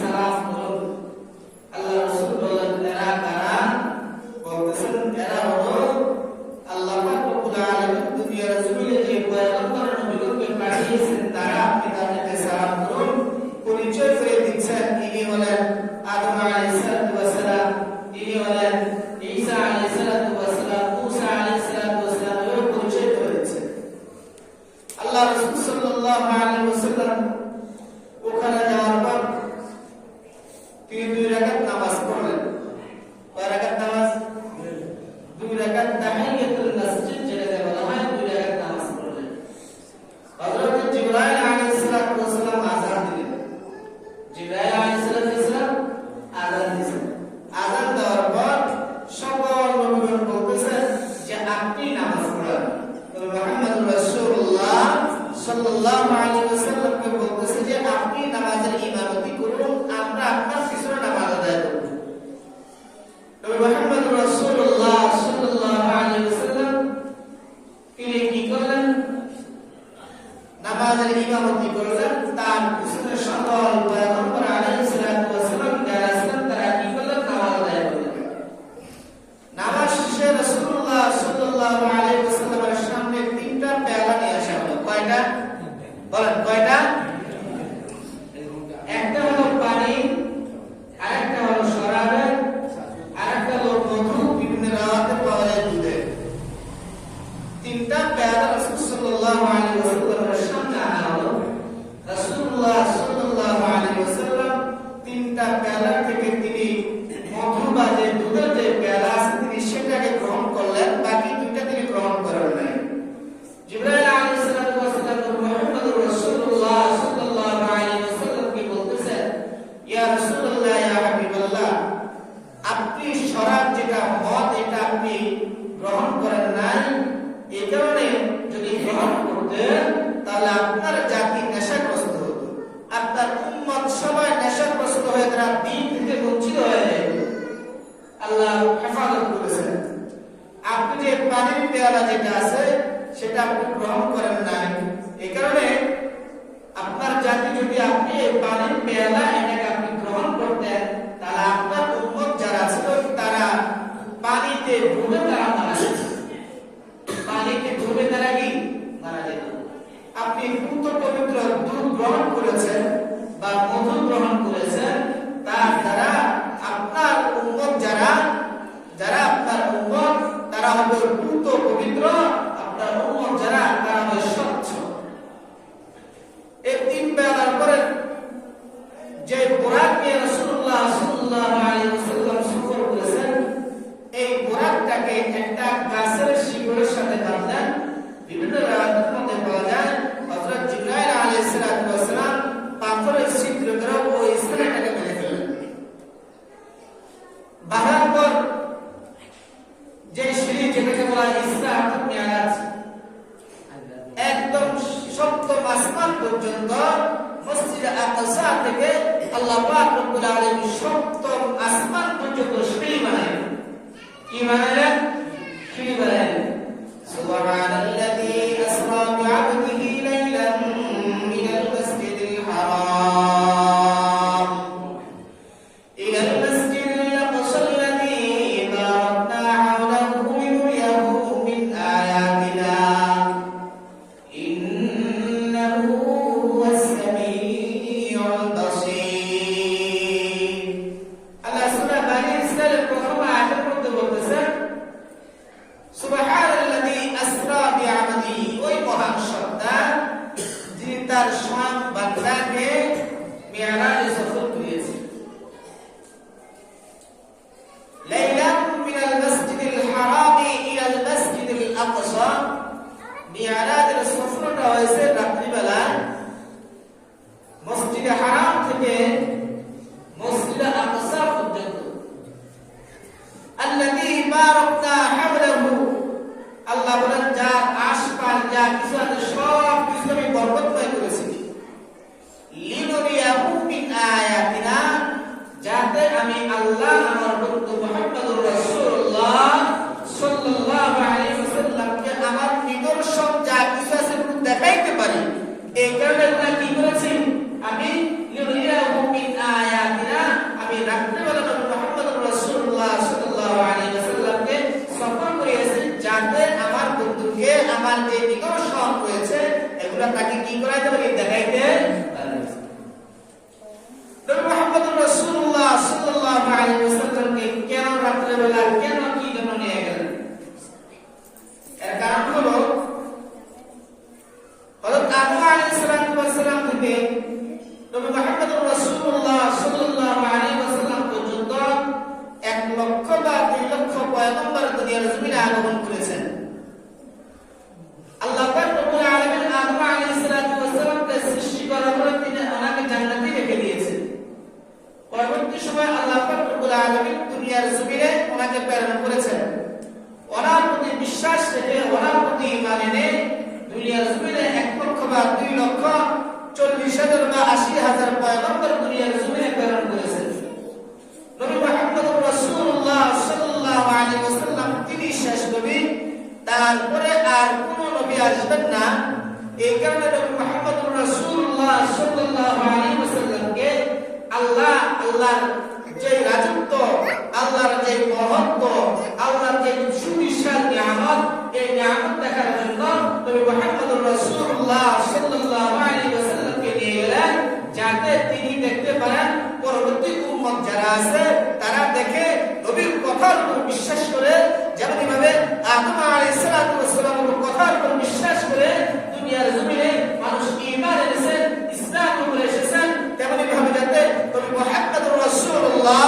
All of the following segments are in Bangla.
সালাম করুন। আল্লাহ রাসূল বলেন এরা কারা? বলতেছেন এরা হলো আল্লাহ পাক রব্বুল আলামিন দুনিয়ার জমিনে যে পয়গম্বর নবীকে পাঠিয়েছেন তারা, আপনি তাদেরকে সালাম করুন। পরিচয় করে দিচ্ছেন ইনি হলেন আদম আলাইহিস সালাম, ইনি হলেন ঈসা আলাইহিস সালাম, মুসা আলাইহিস সালাম, এর পরিচয় করে দিচ্ছেন। আল্লাহ রাসূল সাল্লাল্লাহু আলাইহি ওয়াসাল্লাম ওখানে যাওয়ার পর তিনি 2 রাকাত নামাজ পড়লেন। কয় রাকাত নামাজ? 2 রাকাত তাহিয়াতুল মসজিদ যেটাকে বলা হয়, 2 রাকাত নামাজ পড়লেন। হযরত জিবরাইল আলাইহিস সালাম আযান দিলেন। জিবরাইল আলাইহিস সালাম আযান দিলেন। আযান দেওয়ার পর সকল নবীগণ বলতেছেন যে আপনি নামাজ পড়ান। তবে মুহাম্মদুর রাসূলুল্লাহ সাল্লাল্লাহু আলাইহি ওয়াসাল্লামকে বলতেছে যে আপনি নামাজের ইমামতি করুন, আমরা আপনার পিছনে নামাজ আদায় করব। তবে মুহাম্মদুর রাসূলুল্লাহ সাল্লাল্লাহু আলাইহি ওয়াসাল্লাম তিনি কি করলেন? নামাজের ইমামতি করলেন। তার পিছনে সকল পয়গম্বর আলাইহিস সালাম যারা ছিলেন তারা কি করলেন? নামাজ আদায় করলেন। নামাজ শেষে রাসূলুল্লাহ সাল্লাল্লাহু আলাইহি ওয়াসাল্লামের সামনে 3টা পেয়ালা নিয়ে আসা হলো। কয়টা? বলেন কয়টা? একটা হলো পানি, আরেকটা হলো শরাবের, আরেকটা হলো মধু, বিভিন্ন রাওয়াতে পাওয়া যায় দুধের। 3টা পেয়ালা রাসূল সাল্লাল্লাহু আলাইহি ওয়াসাল্লামের সামনে আনা হলো। রাসূলুল্লাহ সাল্লাল্লাহু আলাইহি ওয়াসাল্লাম 3টা পেয়ালা থেকে তিনি মধু বা যে দুধের যে পেয়ালা আছে তিনি সেটাকে গ্রহণ করলেন, বাকি 2টা তিনি গ্রহণ করেন নাই। জিবরাইল আলাইহিস সালাম মুহাম্মদুর রাসূলুল্লাহ সাল্লাল্লাহু আলাইহি ওয়াসাল্লাম কি বলতেছেন? ইয়া রাসূলুল্লাহ, ইয়া হাবিবাল্লাহ, আপনি শরাব যেটা মদ এটা আপনি গ্রহণ করেন নাই, এই কারণে যদি গ্রহণ করতেন তাহলে আপনার জাতি নেশাগ্রস্ত হতো, আপনার উম্মত সবাই নেশাগ্রস্ত হয়ে তারা দ্বীন থেকে বঞ্চিত হয়ে যেত। আল্লাহ হেফাজত করেছেন। আপনি যে পানির পেয়ালা যেটা আছে সেটা আপনি গ্রহণ করেন নাই, এই কারণে আপনার জাতি যদি আপনি এই পানির পেয়ালা এটাকে আপনি গ্রহণ করতেন তাহলে আপনার উম্মত যারা ছিল তারা পানিতে ডুবে তারা মারা যেত। পানিতে ডুবে তারা কি মারা যেত। আপনি পূর্ণ পবিত্র দুধ গ্রহণ করেছেন বা মধু গ্রহণ করেছেন, তার দ্বারা আপনার উম্মত যারা আপনার উম্মত তারা হবে পূর্ণ পবিত্র, আপনার উম্মত যারা তারা হবে স্বচ্ছ। এই 3 বেলার পরে যে বুরাক নিয়ে রাসূলুল্লাহ সাল্লাল্লাহু আলাইহি ওয়াসাল্লাম সফর করেছেন, এই বুরাকটাকে একটা গাছের শিকড়ের সাথে বাঁধলেন। বিভিন্ন রাওয়াতের মধ্যে পাওয়া যায় হযরত জিবরাইল আলাইহিস সালাম পাথরের ছিদ্র করে ওই স্থানটাকে বেঁধে ফেললেন। বাঁধার পর যে সিঁড়ি যেটাকে বলা হয় ইসরা অর্থাৎ মিরাজ, একদম সপ্তম আসমান পর্যন্ত মসজিদ আকসা থেকে আল্লাহ পাক রব্বুল আলামিন সপ্তম আসমান পর্যন্ত সিঁড়ি বানালেন। কি বানালেন? সিঁড়ি বানালেন। সুবহানাল্লাযী আসরা বি'আবদিহি লাইলান মিনাল মাসজিদিল হারাম ইলাল মাসজিদিল আকসা আল্লাযী বারাকনা হাওলাহু লিনুরিয়াহু মিন আয়াতিনা ইন্নাহু হুয়াস সামিউল বাসীর। আল্লাহ সূরা বানী ইসরাঈলের প্রথম আয়াতের মধ্যে বলতেছেন সুবহানাল্লাযী আসরা বি'আবদিহি, ওই মহান সত্তা যিনি তার স্বয়ং বান্দাকে মিরাজে সফর করিয়েছেন। লাইলাম মিনাল মাসজিদিল হারামি ইলাল মাসজিদিল আকসা, মিরাজের সফরটা হয়েছে রাত্রিবেলা মসজিদে হারাম থেকে মসজিদে আকসা পর্যন্ত। আল্লাযী বারাকনা হাওলাহু, আল্লাহ বলেন যার আশপাশ যা কিছু আছে সব কিছু আমি বরকতময় করেছি। লিনুরিয়াহু মিন আয়াতিনা, যাতে আমি আল্লাহ আমার বন্ধু মুহাম্মদুর রাসূলুল্লাহ সাল্লাল্লাহু আলাইহি ওয়াসাল্লামকে আমার নিদর্শন যা কিছু আছে দেখাইতে পারি। এই কারণে কি করেছি আমি? লিনুরিয়াহু মিন আয়াতিনা, কি করাইতে পারি দেখাইতে পারি। নবী মুহাম্মদুর রাসূলুল্লাহ সাল্লাল্লাহু আলাইহি ওয়াসাল্লামকে কেন রাত্রে বেলা কেন কি জন্য নিয়ে গেলেন? এর কারণ হলো হযরত আদম আলাইহিস সালাম থেকে নবী মুহাম্মদুর রাসূলুল্লাহ সাল্লাল্লাহু আলাইহি ওয়াসাল্লাম পর্যন্ত 1 লক্ষ বা 2 লক্ষ পয়গম্বর দুনিয়ার জমিনে আগমন করেছেন। আল্লাহ পাক রব্বুল আলামিন আদম আলাইহিস সালামকে সৃষ্টি করার পরে তিনি ওনাকে জান্নাতে রেখে দিয়েছেন। পরবর্তী সময় আল্লাহ পাক রব্বুল আলামিন দুনিয়ার জমিনে ওনাকে প্রেরণ করেছেন। ওনার প্রতি বিশ্বাস রেখে ওনার প্রতি ঈমান এনে দুনিয়ার জমিনে 1 লক্ষ বা 2 লক্ষ 40,000 বা 80,000 পয়গম্বর দুনিয়ার জমিনে প্রেরণ করেছেন। নবী মুহাম্মদুর রাসূলুল্লাহ সাল্লাল্লাহু আলাইহি ওয়াসাল্লাম তিনি শেষ নবী, তারপরে আর কোন নবী আসবেন না। এই কারণে নবী মুহাম্মদুর রাসূলুল্লাহ সাল্লাল্লাহু আলাইহি ওয়াসাল্লামকে আল্লাহর যে রাজত্ব, আল্লাহর যে মহত্ব, আল্লাহর যে সুবিশাল নিয়ামত, এই নিয়ামত দেখার জন্য নবী মুহাম্মদুর রাসূলুল্লাহ সাল্লাল্লাহু আলাইহি ওয়াসাল্লামকে নিয়ে গেলেন, যাতে তিনি দেখতে পারেন পরবর্তী উম্মত যারা আছে তারা দেখে নবীর কথার উপর বিশ্বাস করে, যেমন ভাবে আদম আলাইহিস সালামের কথার উপর বিশ্বাস করে দুনিয়ার জমিনে মানুষ ঈমান এনেছে, ইসলাম গ্রহণ এসেছেন, তেমনি ভাবে যাতে নবী মুহাম্মদুর রাসূলুল্লাহ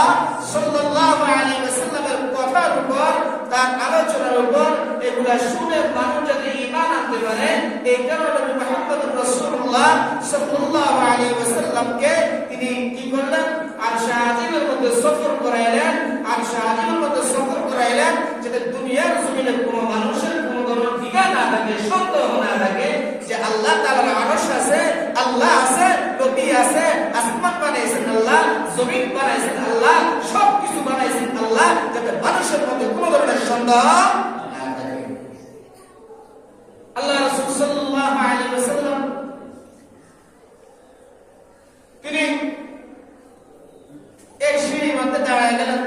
সাল্লাল্লাহু আলাইহি ওয়াসাল্লামের কথার উপর, তার আলোচনার উপর এগুলা শুনে মানুষ যাতে ঈমান আনতে পারে, এই কারণে নবী মুহাম্মদুর রাসূলুল্লাহ সাল্লাল্লাহু আলাইহি ওয়াসাল্লামকে তিনি কি করলেন? আরশে আজিমের মধ্যে সফর করাইলেন, আরশে আজিমের মধ্যে সফর করাইলেন, যাতে দুনিয়ার জমিনে কোনো মানুষের কোনো ধরনের দ্বিধা না থাকে, সন্দেহ না থাকে যে আল্লাহ তাআলার আরশ আছে, আল্লাহ আছে, নবী আছে, আসমান বানাইছেন আল্লাহ, জমিন বানাইছেন আল্লাহ, সবকিছু বানাইছেন আল্লাহ, যাতে মানুষের মধ্যে কোনো ধরনের সন্দেহ না থাকে। আল্লাহ রাসূল সাল্লাল্লাহু আলাইহি ওয়াসাল্লাম তিনি এক সিঁড়ির মধ্যে দাঁড়ায় গেলেন।